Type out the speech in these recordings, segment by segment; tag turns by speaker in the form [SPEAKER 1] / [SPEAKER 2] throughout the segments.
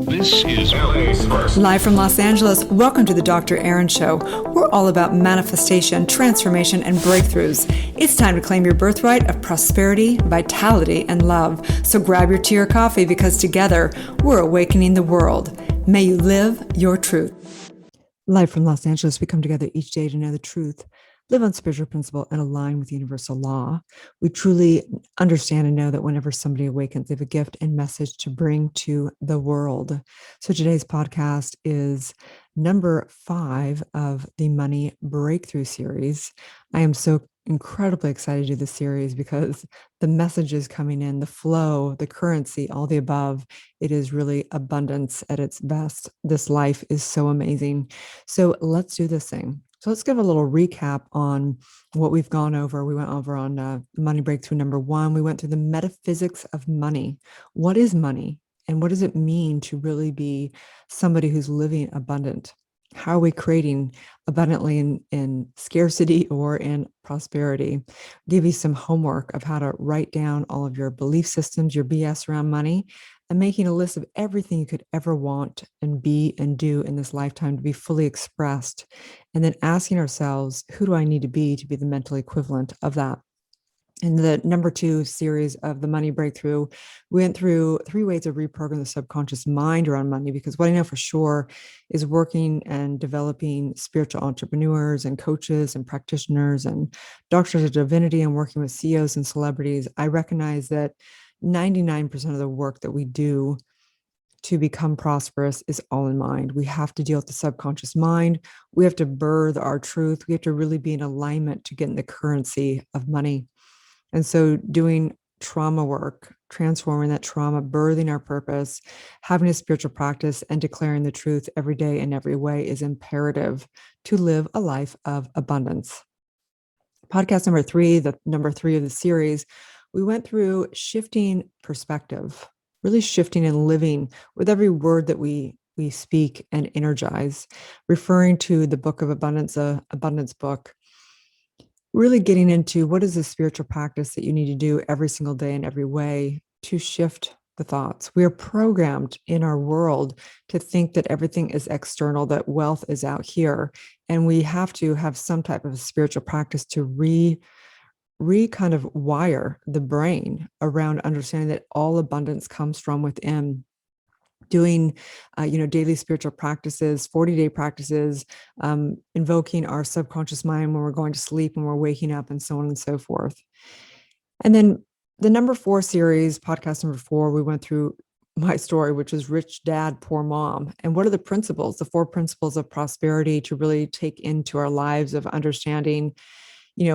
[SPEAKER 1] This is LA's first.
[SPEAKER 2] Live from Los Angeles, welcome to the Dr. Erin Show. We're all about manifestation, transformation, and breakthroughs. It's time to claim your birthright of prosperity, vitality, and love. So grab your tea or coffee because together we're awakening the world. May you live your truth. Live from Los Angeles, we come together each day to know the truth, live on spiritual principle, and align with universal law. We truly understand and know that whenever somebody awakens, they have a gift and message to bring to the world. So today's podcast is number 5 of the Money Breakthrough series. I am so incredibly excited to do this series because the messages coming in, the flow, the currency, all the above, it is really abundance at its best. This life is so amazing. So let's do this thing. So let's give a little recap on what we've gone over. We went over on Money Breakthrough number 1. We went through the metaphysics of money. What is money? And what does it mean to really be somebody who's living abundant? How are we creating abundantly in scarcity or in prosperity? Give you some homework of how to write down all of your belief systems, your BS around money, and making a list of everything you could ever want and be and do in this lifetime to be fully expressed. And then asking ourselves, who do I need to be the mental equivalent of that? In the number 2 series of the Money Breakthrough, we went through 3 ways to reprogram the subconscious mind around money, because what I know for sure is working and developing spiritual entrepreneurs and coaches and practitioners and doctors of divinity and working with CEOs and celebrities, I recognize that 99% of the work that we do to become prosperous is all in mind. We have to deal with the subconscious mind. We have to birth our truth. We have to really be in alignment to get in the currency of money. And so doing trauma work, transforming that trauma, birthing our purpose, having a spiritual practice, and declaring the truth every day in every way is imperative to live a life of abundance. Podcast number 3, the number 3 of the series, we went through shifting perspective, really shifting and living with every word that we speak and energize, referring to the book of abundance, abundance book, really getting into what is the spiritual practice that you need to do every single day in every way to shift the thoughts. We are programmed in our world to think that everything is external, that wealth is out here. And we have to have some type of spiritual practice to kind of wire the brain around understanding that all abundance comes from within. Doing, daily spiritual practices, 40-day practices, invoking our subconscious mind when we're going to sleep, when we're waking up, and so on and so forth. And then the number 4 series, podcast number 4, we went through my story, which is Rich Dad, Poor Mom. And what are the principles, the 4 principles of prosperity to really take into our lives of understanding,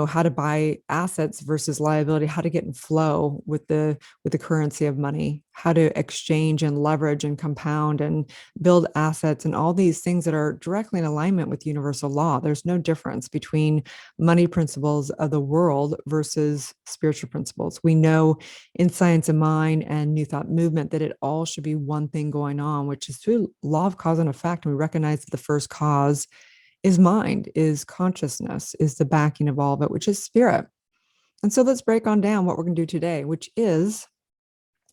[SPEAKER 2] how to buy assets versus liability, how to get in flow with the currency of money, how to exchange and leverage and compound and build assets, and all these things that are directly in alignment with universal law. There's no difference between money principles of the world versus spiritual principles. We know in Science of Mind and New Thought Movement that it all should be one thing going on, which is through law of cause and effect. And we recognize that the first cause is mind, is consciousness, is the backing of all of it, which is spirit. And so let's break on down what we're going to do today, which is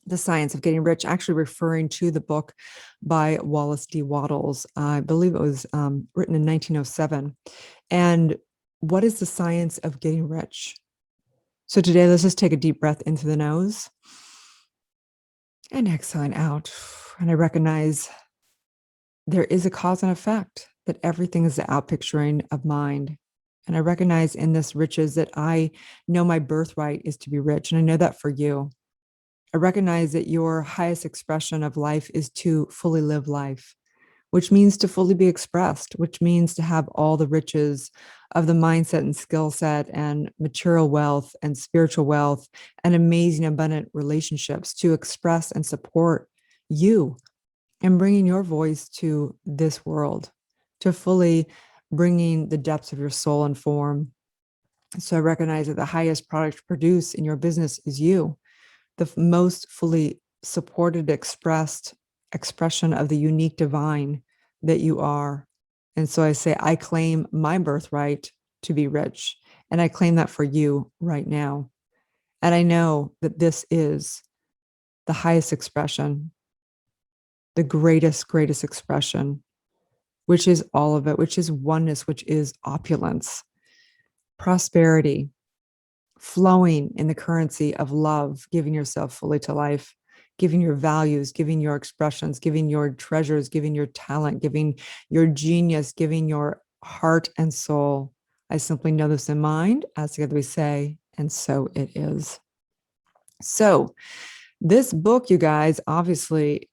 [SPEAKER 2] The Science of Getting Rich, actually referring to the book by Wallace D. Wattles. I believe it was written in 1907. And what is the science of getting rich? So today, let's just take a deep breath into the nose and exhaling out. And I recognize there is a cause and effect, that everything is the outpicturing of mind. And I recognize in this riches that I know my birthright is to be rich. And I know that for you. I recognize that your highest expression of life is to fully live life, which means to fully be expressed, which means to have all the riches of the mindset and skill set and material wealth and spiritual wealth and amazing, abundant relationships to express and support you and bringing your voice to this world, to fully bringing the depths of your soul and form. So I recognize that the highest product to produce in your business is you, the most fully supported, expressed expression of the unique divine that you are. And so I say, I claim my birthright to be rich, and I claim that for you right now. And I know that this is the highest expression, the greatest expression, which is all of it, which is oneness, which is opulence, prosperity, flowing in the currency of love, giving yourself fully to life, giving your values, giving your expressions, giving your treasures, giving your talent, giving your genius, giving your heart and soul. I simply know this in mind, as together we say, and so it is. So, this book, you guys, obviously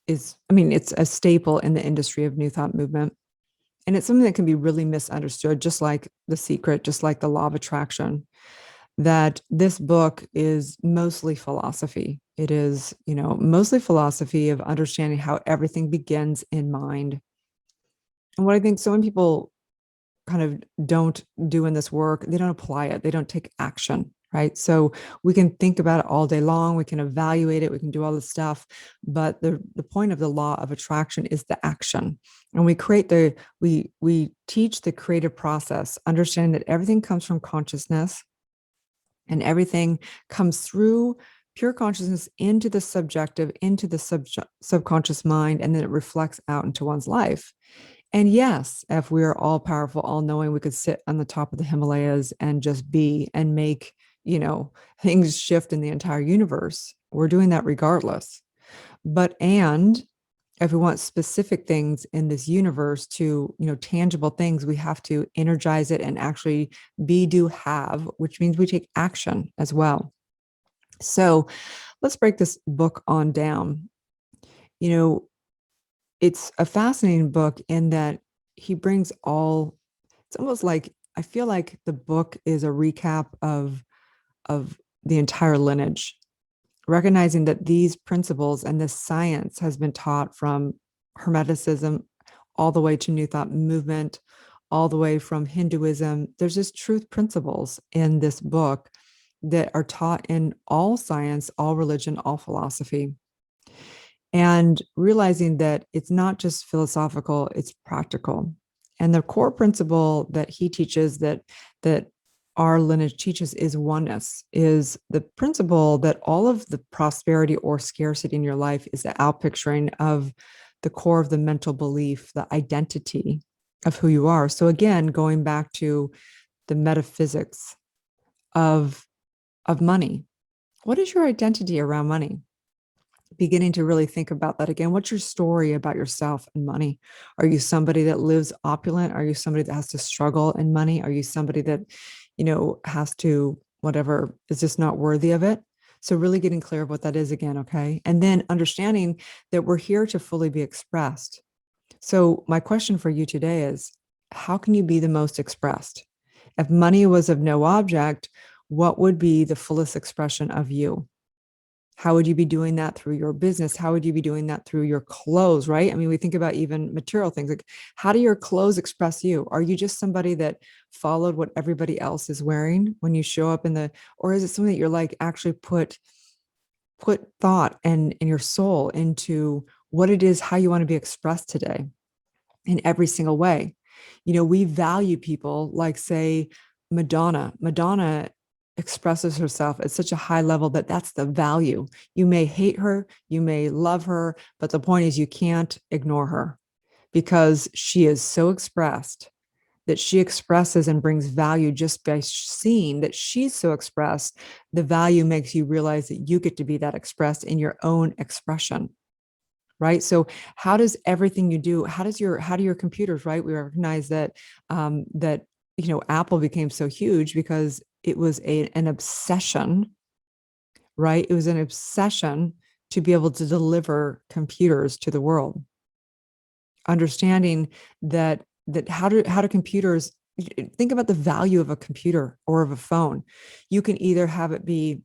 [SPEAKER 2] it's a staple in the industry of New Thought movement. And it's something that can be really misunderstood, just like The Secret, just like the law of attraction, that this book is mostly philosophy. It is, mostly philosophy of understanding how everything begins in mind. And what I think so many people kind of don't do in this work, they don't apply it, they don't take action, right? So we can think about it all day long, we can evaluate it, we can do all this stuff, but the point of the law of attraction is the action. And we teach the creative process, understanding that everything comes from consciousness and everything comes through pure consciousness into the subjective, into the subconscious mind, and then it reflects out into one's life. And yes, if we are all powerful, all knowing, we could sit on the top of the Himalayas and just be and make, things shift in the entire universe. We're doing that regardless. And if we want specific things in this universe to, tangible things, we have to energize it and actually be, do, have, which means we take action as well. So let's break this book on down. It's a fascinating book in that he brings it's almost like, I feel like the book is a recap of the entire lineage, recognizing that these principles and this science has been taught from Hermeticism all the way to New Thought movement, all the way from Hinduism. There's just truth principles in this book that are taught in all science, all religion, all philosophy. And realizing that it's not just philosophical, it's practical. And the core principle that he teaches, that our lineage teaches, is oneness, is the principle that all of the prosperity or scarcity in your life is the outpicturing of the core of the mental belief, the identity of who you are. So again, going back to the metaphysics of money. What is your identity around money? Beginning to really think about that again. What's your story about yourself and money? Are you somebody that lives opulent? Are you somebody that has to struggle in money? Are you somebody that, has to, whatever, is just not worthy of it? So really getting clear of what that is again, okay? And then understanding that we're here to fully be expressed. So my question for you today is, how can you be the most expressed? If money was of no object, what would be the fullest expression of you? How would you be doing that through your business? How would you be doing that through your clothes, right? I mean, we think about even material things, like, how do your clothes express you? Are you just somebody that followed what everybody else is wearing when you show up or is it something that you're like actually put thought and your soul into what it is, how you want to be expressed today in every single way? We value people like, say, Madonna. Madonna expresses herself at such a high level that's the value. You may hate her, you may love her, but the point is you can't ignore her because she is so expressed, that she expresses and brings value just by seeing that she's so expressed. The value makes you realize that you get to be that expressed in your own expression. Right. So how does everything you do, how do your computers, right? We recognize that, Apple became so huge because it was an obsession, right? It was an obsession to be able to deliver computers to the world. Understanding that how do computers, think about the value of a computer or of a phone. You can either have it be,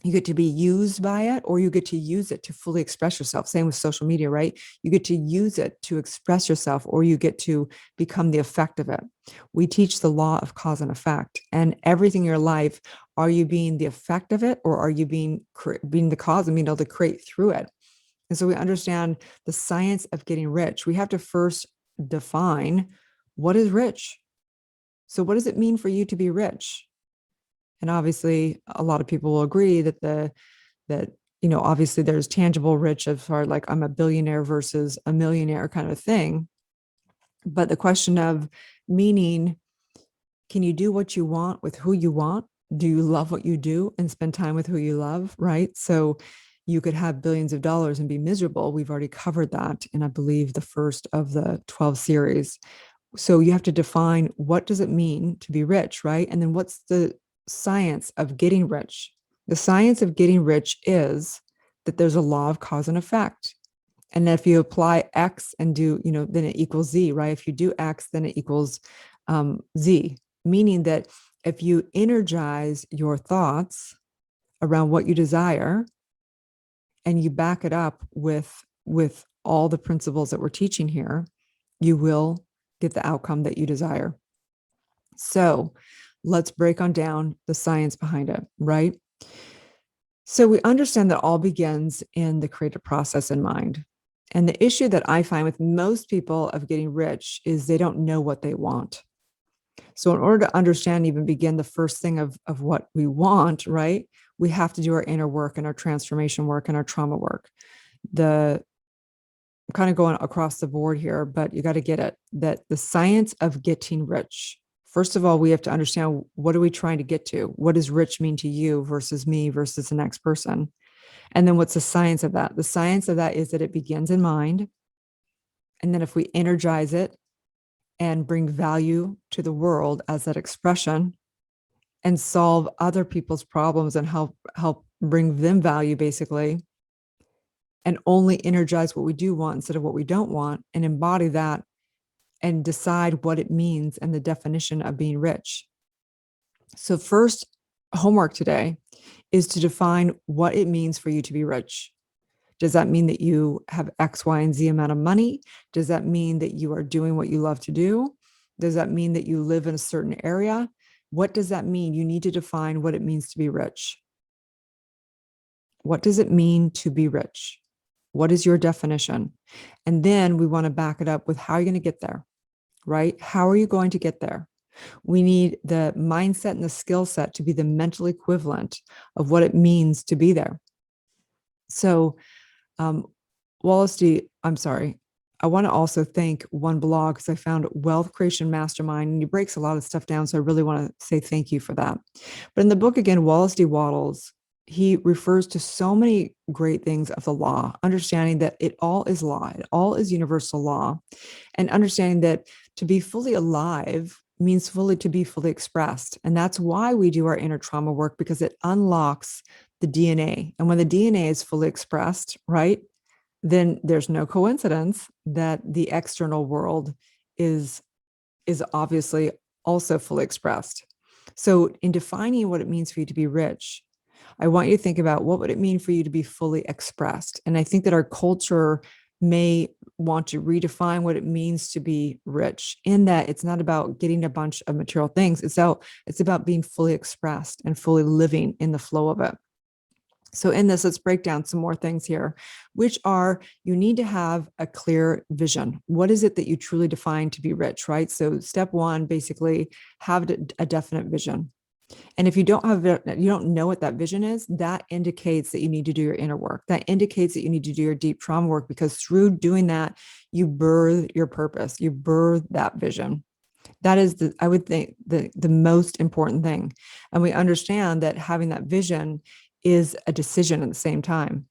[SPEAKER 2] you get to be used by it, or you get to use it to fully express yourself. Same with social media, right? You get to use it to express yourself, or you get to become the effect of it. We teach the law of cause and effect, and everything in your life, are you being the effect of it, or are you being the cause and being able to create through it? And so we understand the science of getting rich. We have to first define what is rich. So what does it mean for you to be rich? And obviously, a lot of people will agree that obviously there's tangible rich as far like I'm a billionaire versus a millionaire kind of thing. But the question of meaning, can you do what you want with who you want? Do you love what you do and spend time with who you love? Right. So you could have billions of dollars and be miserable. We've already covered that in, I believe, the first of the 12 series. So you have to define, what does it mean to be rich, right? And then what's the science of getting rich? The science of getting rich is that there's a law of cause and effect. And if you apply X and do, then it equals Z, right? If you do X, then it equals Z, meaning that if you energize your thoughts around what you desire and you back it up with all the principles that we're teaching here, you will get the outcome that you desire. So let's break on down the science behind it, right? So we understand that all begins in the creative process in mind. And the issue that I find with most people of getting rich is they don't know what they want. So in order to understand, even begin the first thing of what we want, right? We have to do our inner work and our transformation work and our trauma work. I'm kind of going across the board here, but you got to get it, that the science of getting rich. First of all, we have to understand, what are we trying to get to? What does rich mean to you versus me versus the next person? And then what's the science of that? The science of that is that it begins in mind. And then if we energize it and bring value to the world as that expression and solve other people's problems and help bring them value, basically, and only energize what we do want instead of what we don't want, and embody that and decide what it means and the definition of being rich. So first, homework today is to define what it means for you to be rich. Does that mean that you have X, Y, and Z amount of money? Does that mean that you are doing what you love to do? Does that mean that you live in a certain area? What does that mean? You need to define what it means to be rich. What does it mean to be rich? What is your definition? And then we want to back it up with, how are you going to get there, right? How are you going to get there? We need the mindset and the skill set to be the mental equivalent of what it means to be there. So Wallace D, I'm sorry. I want to also thank one blog, because I found Wealth Creation Mastermind, and he breaks a lot of stuff down. So I really want to say thank you for that. But in the book, again, Wallace D. Wattles, he refers to so many great things of the law, understanding that it all is law, it all is universal law, and understanding that to be fully alive means to be fully expressed. And that's why we do our inner trauma work, because it unlocks the DNA. And when the DNA is fully expressed, right, then there's no coincidence that the external world is obviously also fully expressed. So in defining what it means for you to be rich, I want you to think about, what would it mean for you to be fully expressed? And I think that our culture may want to redefine what it means to be rich, in that it's not about getting a bunch of material things. It's about being fully expressed and fully living in the flow of it. So in this, let's break down some more things here, which are, you need to have a clear vision. What is it that you truly define to be rich, right? So step one, basically, have a definite vision. And if you don't know what that vision is, that indicates that you need to do your inner work. That indicates that you need to do your deep trauma work, because through doing that, you birth your purpose, you birth that vision. That is, I would think, the most important thing. And we understand that having that vision is a decision at the same time.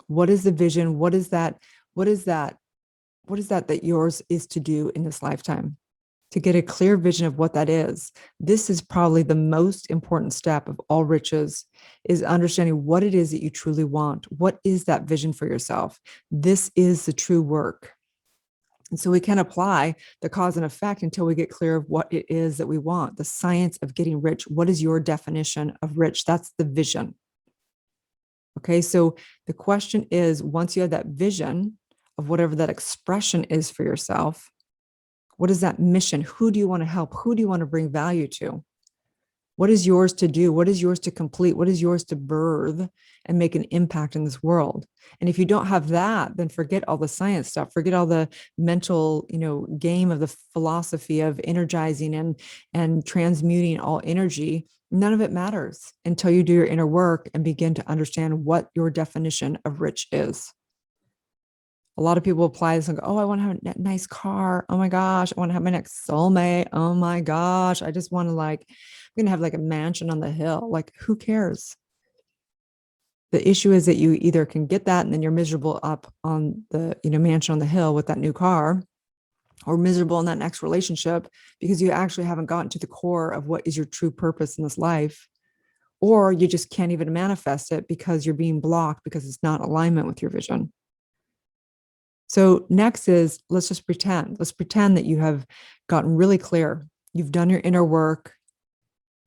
[SPEAKER 2] What is the vision? What is that that yours is to do in this lifetime? To get a clear vision of what that is. This is probably the most important step of all riches, is understanding what it is that you truly want. What is that vision for yourself? This is the true work. And so we can apply the cause and effect until we get clear of what it is that we want. The science of getting rich. What is your definition of rich? That's the vision. Okay, so the question is, once you have that vision of whatever that expression is for yourself, what is that mission? Who do you want to help? Who do you want to bring value to? What is yours to do? What is yours to complete? What is yours to birth and make an impact in this world? And if you don't have that, then forget all the science stuff, forget all the mental, game of the philosophy of energizing and transmuting all energy. None of it matters until you do your inner work and begin to understand what your definition of rich is. A lot of people apply this and go, oh, I want to have a nice car. Oh my gosh, I want to have my next soulmate. Oh my gosh, I just want to I'm going to have like a mansion on the hill. Like, who cares? The issue is that you either can get that and then you're miserable up on the, mansion on the hill with that new car, or miserable in that next relationship because you actually haven't gotten to the core of what is your true purpose in this life. Or you just can't even manifest it because you're being blocked because it's not alignment with your vision. So next is, let's just pretend. Let's pretend that you have gotten really clear. You've done your inner work.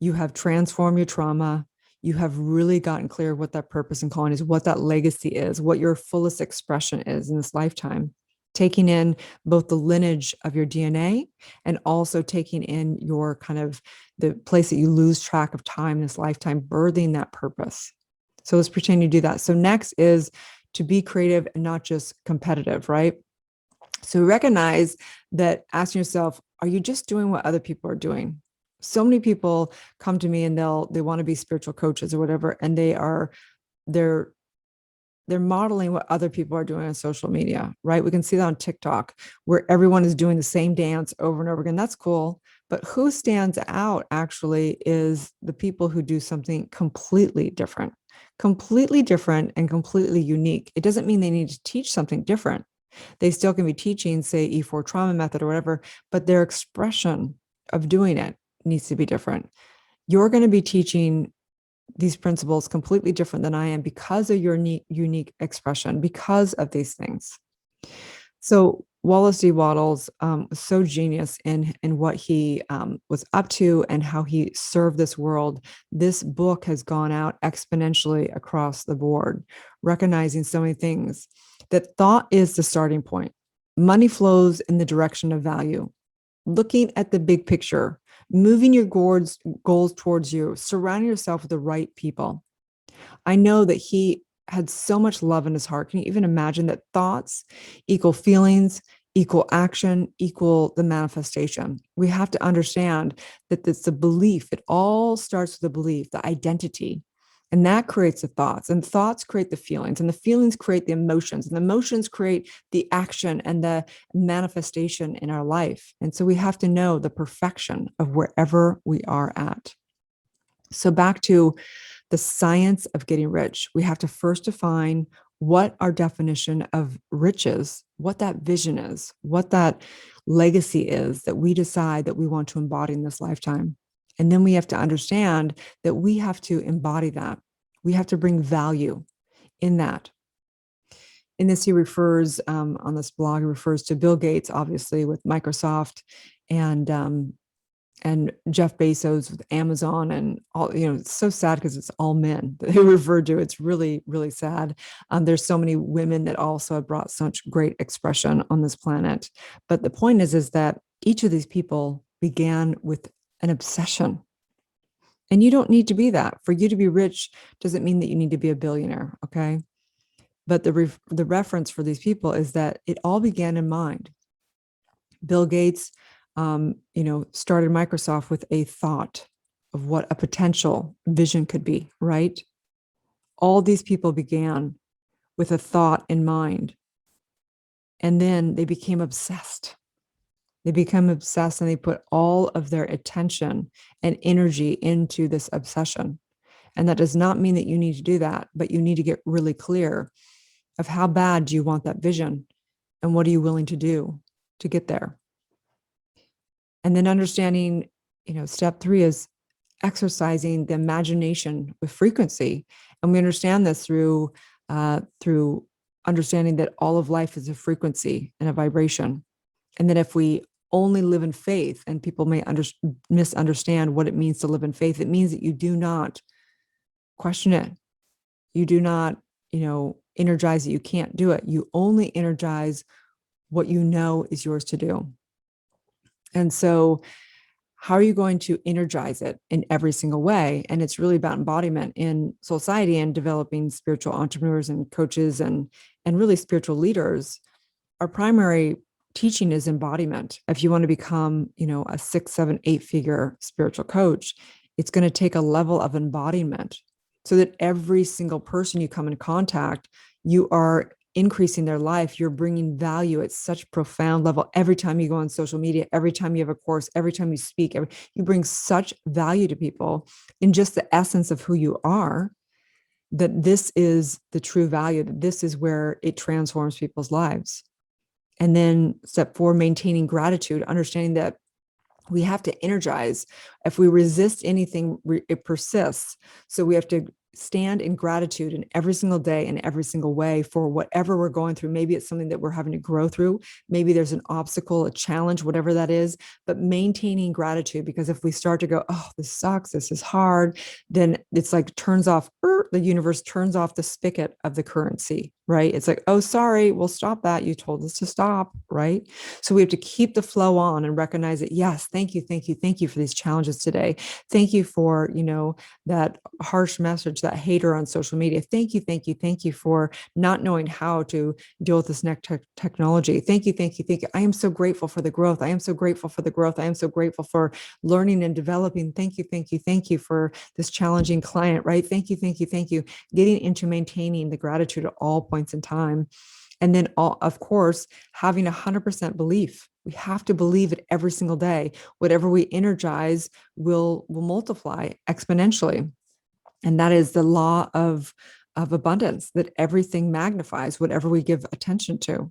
[SPEAKER 2] You have transformed your trauma. You have really gotten clear what that purpose and calling is, what that legacy is, what your fullest expression is in this lifetime. Taking in both the lineage of your DNA and also taking in your kind of the place that you lose track of time in this lifetime, birthing that purpose. So let's pretend you do that. So next is to be creative and not just competitive, right? So recognize that, asking yourself, are you just doing what other people are doing? So many people come to me and they want to be spiritual coaches or whatever, and they're modeling what other people are doing on social media, right? We can see that on TikTok, where everyone is doing the same dance over and over again. That's cool. But who stands out actually is the people who do something completely different and completely unique. It doesn't mean they need to teach something different. They still can be teaching, say, E4 trauma method or whatever, but their expression of doing it needs to be different. You're going to be teaching these principles completely different than I am because of your unique expression, because of these things. So Wallace D. Wattles was so genius in what he was up to and how he served this world. This book has gone out exponentially across the board, recognizing so many things. That thought is the starting point. Money flows in the direction of value. Looking at the big picture, moving your goals towards you, surrounding yourself with the right people. I know that he had so much love in his heart. Can you even imagine that thoughts equal feelings, equal action, equal the manifestation? We have to understand that it's the belief. It all starts with the belief, the identity. And that creates the thoughts, and thoughts create the feelings, and the feelings create the emotions, and the emotions create the action and the manifestation in our life. And so we have to know the perfection of wherever we are at. So back to the science of getting rich, we have to first define what our definition of riches, what that vision is, what that legacy is that we decide that we want to embody in this lifetime. And then we have to understand that we have to embody that. We have to bring value in that. In this, he refers on this blog, he refers to Bill Gates, obviously, with Microsoft, and Jeff Bezos with Amazon, and all, it's so sad because it's all men that they refer to. It's really, really sad. There's so many women that also have brought such great expression on this planet. But the point is that each of these people began with an obsession. And you don't need to be that. For you to be rich doesn't mean that you need to be a billionaire, okay? But the reference for these people is that it all began in mind. Bill Gates, started Microsoft with a thought of what a potential vision could be, right? All these people began with a thought in mind. And then they became obsessed. They become obsessed and they put all of their attention and energy into this obsession. And that does not mean that you need to do that, but you need to get really clear of how bad do you want that vision and what are you willing to do to get there. And then understanding, step 3 is exercising the imagination with frequency. And we understand this through understanding that all of life is a frequency and a vibration. And that if we only live in faith, and people may misunderstand what it means to live in faith, it means that you do not question it. You do not, energize that you can't do it. You only energize what you know is yours to do. And so how are you going to energize it in every single way? And it's really about embodiment in society and developing spiritual entrepreneurs and coaches and really spiritual leaders. Our primary teaching is embodiment. If you want to become, a 6, 7, 8-figure spiritual coach, it's going to take a level of embodiment so that every single person you come in contact, you are increasing their life. You're bringing value at such profound level. Every time you go on social media, every time you have a course, every time you speak, you bring such value to people in just the essence of who you are, that this is the true value, that this is where it transforms people's lives. And then step 4, maintaining gratitude, understanding that we have to energize. If we resist anything, it persists. So we have to stand in gratitude in every single day in every single way for whatever we're going through. Maybe it's something that we're having to grow through. Maybe there's an obstacle, a challenge, whatever that is, but maintaining gratitude. Because if we start to go, oh, this sucks, this is hard, then it's like turns off, the universe turns off the spigot of the currency, right? It's like, oh, sorry, we'll stop that. You told us to stop, right? So we have to keep the flow on and recognize that, yes, thank you for these challenges today. Thank you for, that harsh message, that hater on social media. Thank you for not knowing how to deal with this next technology. Thank you. I am so grateful for the growth. I am so grateful for learning and developing. Thank you for this challenging client, right? Thank you. Getting into maintaining the gratitude at all points in time. And then, of course, having 100% belief. We have to believe it every single day. Whatever we energize will multiply exponentially. And that is the law of abundance, that everything magnifies whatever we give attention to.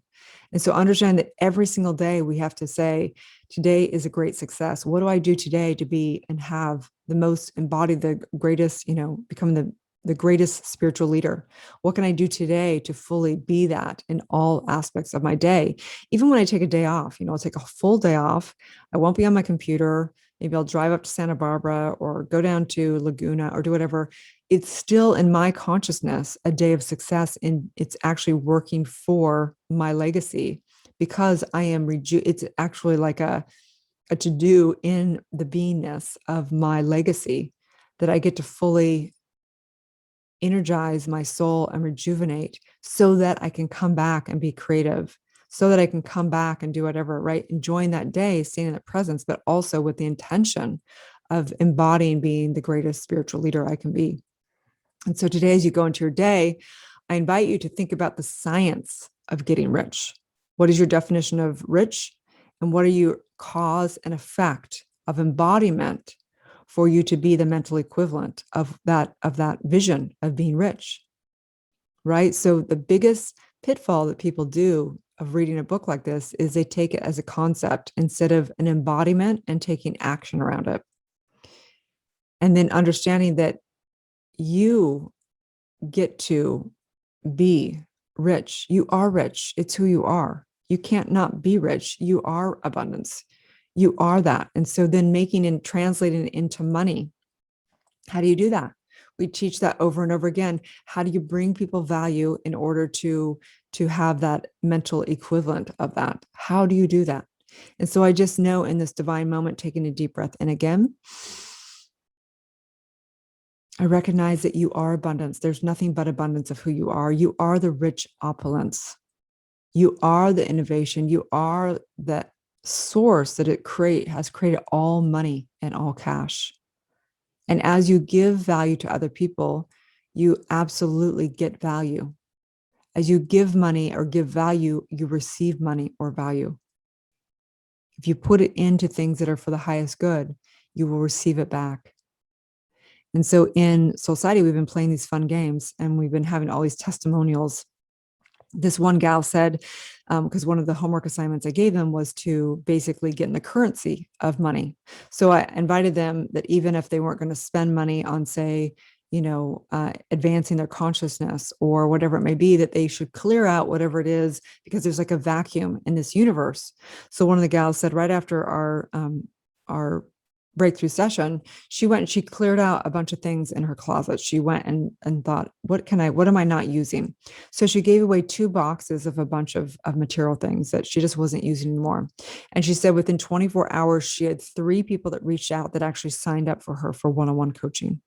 [SPEAKER 2] And so understand that every single day we have to say, today is a great success. What do I do today to be and have the most embodied, the greatest, become the greatest spiritual leader? What can I do today to fully be that in all aspects of my day? Even when I take a day off, I'll take a full day off. I won't be on my computer. Maybe I'll drive up to Santa Barbara or go down to Laguna or do whatever. It's still in my consciousness a day of success, and it's actually working for my legacy because I am it's actually like a to-do in the beingness of my legacy, that I get to fully energize my soul and rejuvenate so that I can come back and be creative, so that I can come back and do whatever, right? Enjoying that day, staying in that presence, but also with the intention of embodying being the greatest spiritual leader I can be. And so today, as you go into your day, I invite you to think about the science of getting rich. What is your definition of rich? And what are your cause and effect of embodiment for you to be the mental equivalent of that vision of being rich, right? So the biggest pitfall that people do of reading a book like this is they take it as a concept instead of an embodiment and taking action around it. And then understanding that you get to be rich. You are rich. It's who you are. You can't not be rich. You are abundance. You are that. And so then making and translating it into money. How do you do that? We teach that over and over again. How do you bring people value in order to have that mental equivalent of that? How do you do that? And so I just know in this divine moment, taking a deep breath in again, I recognize that you are abundance. There's nothing but abundance of who you are. You are the rich opulence. You are the innovation. You are that source that has created all money and all cash. And as you give value to other people, you absolutely get value. As you give money or give value, you receive money or value. If you put it into things that are for the highest good, you will receive it back. And so in society, we've been playing these fun games and we've been having all these testimonials. This one gal said, because one of the homework assignments I gave them was to basically get in the currency of money. So I invited them that even if they weren't going to spend money on, say, advancing their consciousness or whatever it may be, that they should clear out whatever it is, because there's like a vacuum in this universe. So one of the gals said right after our breakthrough session, she went and she cleared out a bunch of things in her closet. She went and thought, what am I not using? So she gave away 2 boxes of a bunch of material things that she just wasn't using anymore. And she said within 24 hours, she had 3 people that reached out that actually signed up for her for one-on-one coaching.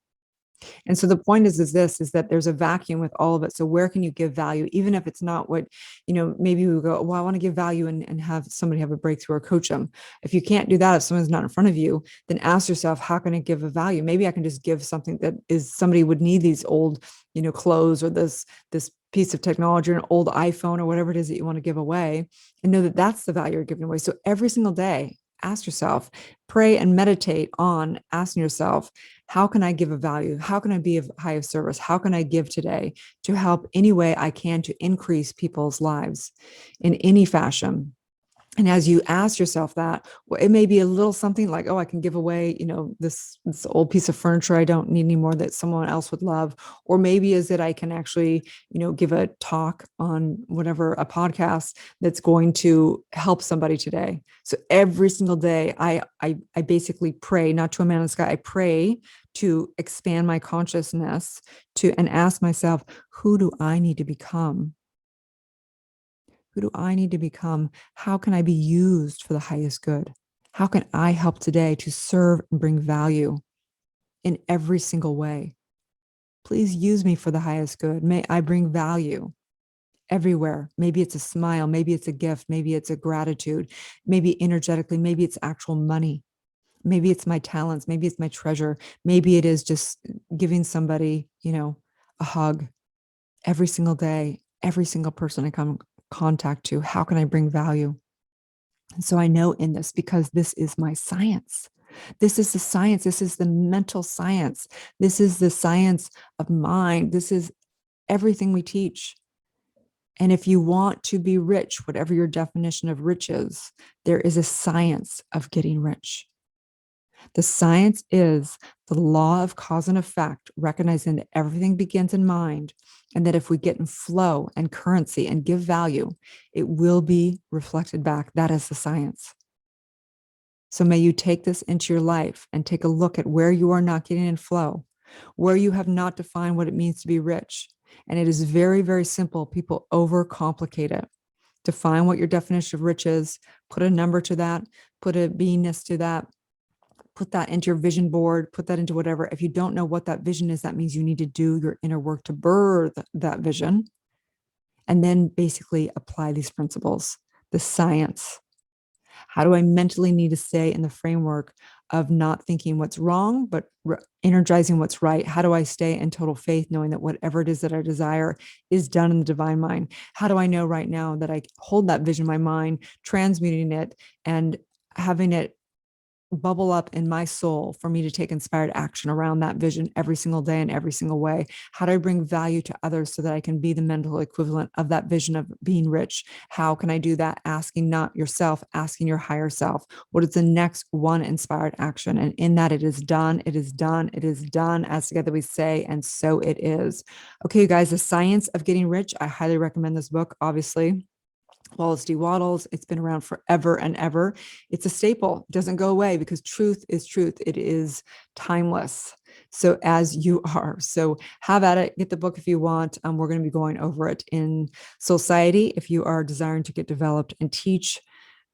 [SPEAKER 2] And so the point is that there's a vacuum with all of it. So where can you give value, even if it's not what, maybe we go, well, I want to give value and have somebody have a breakthrough or coach them. If you can't do that, if someone's not in front of you, then ask yourself, how can I give a value? Maybe I can just give something that is somebody would need these old, clothes or this piece of technology or an old iPhone or whatever it is that you want to give away, and know that that's the value you're giving away. So every single day, ask yourself, pray and meditate on asking yourself, how can I give a value? How can I be of high of service? How can I give today to help any way I can to increase people's lives in any fashion? And as you ask yourself that, well, it may be a little something like, oh, I can give away, this old piece of furniture I don't need anymore that someone else would love. Or maybe is that I can actually, give a talk on whatever, a podcast that's going to help somebody today. So every single day, I basically pray, not to a man in the sky, I pray to expand my consciousness and ask myself, who do I need to become? Who do I need to become? How can I be used for the highest good? How can I help today to serve and bring value in every single way? Please use me for the highest good. May I bring value everywhere. Maybe it's a smile. Maybe it's a gift. Maybe it's a gratitude. Maybe energetically. Maybe it's actual money. Maybe it's my talents. Maybe it's my treasure. Maybe it is just giving somebody, a hug every single day, every single person I come contact to. How can I bring value? And so I know in this, because this is my science. This is the science. This is the mental science. This is the science of mind. This is everything we teach. And if you want to be rich, whatever your definition of rich is, there is a science of getting rich. The science is the law of cause and effect, recognizing that everything begins in mind, and that if we get in flow and currency and give value, it will be reflected back. That is the science. So may you take this into your life and take a look at where you are not getting in flow, where you have not defined what it means to be rich. And it is very, very simple. People overcomplicate it. Define what your definition of rich is, put a number to that, put a beingness to that. Put that into your vision board, put that into whatever. If you don't know what that vision is, that means you need to do your inner work to birth that vision. And then basically apply these principles, the science. How do I mentally need to stay in the framework of not thinking what's wrong, but energizing what's right? How do I stay in total faith, knowing that whatever it is that I desire is done in the divine mind? How do I know right now that I hold that vision in my mind, transmuting it and having it bubble up in my soul for me to take inspired action around that vision every single day in every single way? How do I bring value to others so that I can be the mental equivalent of that vision of being rich? How can I do that? Asking not yourself, asking your higher self. What is the next one inspired action? And in that, it is done, it is done, it is done, as together we say, and so it is. Okay, you guys, The Science of Getting Rich. I highly recommend this book, obviously. Wallace D. Wattles. It's been around forever and ever. It's a staple. It doesn't go away because truth is truth. It is timeless. So as you are. So have at it. Get the book if you want. We're going to be going over it in Society if you are desiring to get developed and teach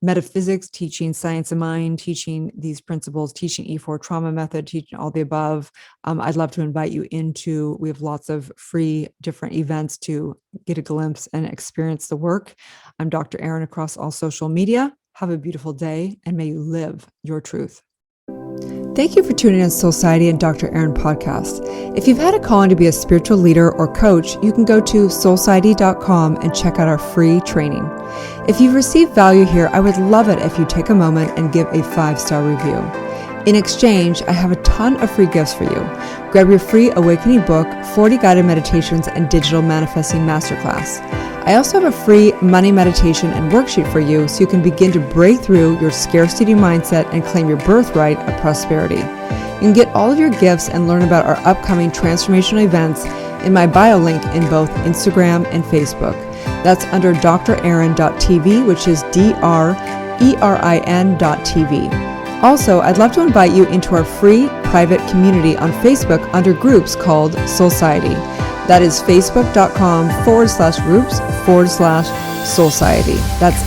[SPEAKER 2] metaphysics, teaching science of mind, teaching these principles, teaching E4 trauma method, teaching all the above. I'd love to invite you into, we have lots of free different events to get a glimpse and experience the work. I'm Dr. Erin across all social media. Have a beautiful day and may you live your truth. Thank you for tuning in to Society and Dr. Erin podcast. If you've had a calling to be a spiritual leader or coach, you can go to soulciety.com and check out our free training. If you've received value here, I would love it if you take a moment and give a 5-star review. In exchange, I have a ton of free gifts for you. Grab your free awakening book, 40 guided meditations, and digital manifesting masterclass. I also have a free money meditation and worksheet for you so you can begin to break through your scarcity mindset and claim your birthright of prosperity. You can get all of your gifts and learn about our upcoming transformational events in my bio link in both Instagram and Facebook. That's under drerin.tv, which is DRERIN.tv. Also, I'd love to invite you into our free private community on Facebook under groups called Soulciety. That is facebook.com/groups/Soulciety. That's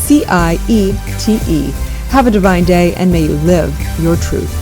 [SPEAKER 2] SOULCIETE. Have a divine day and may you live your truth.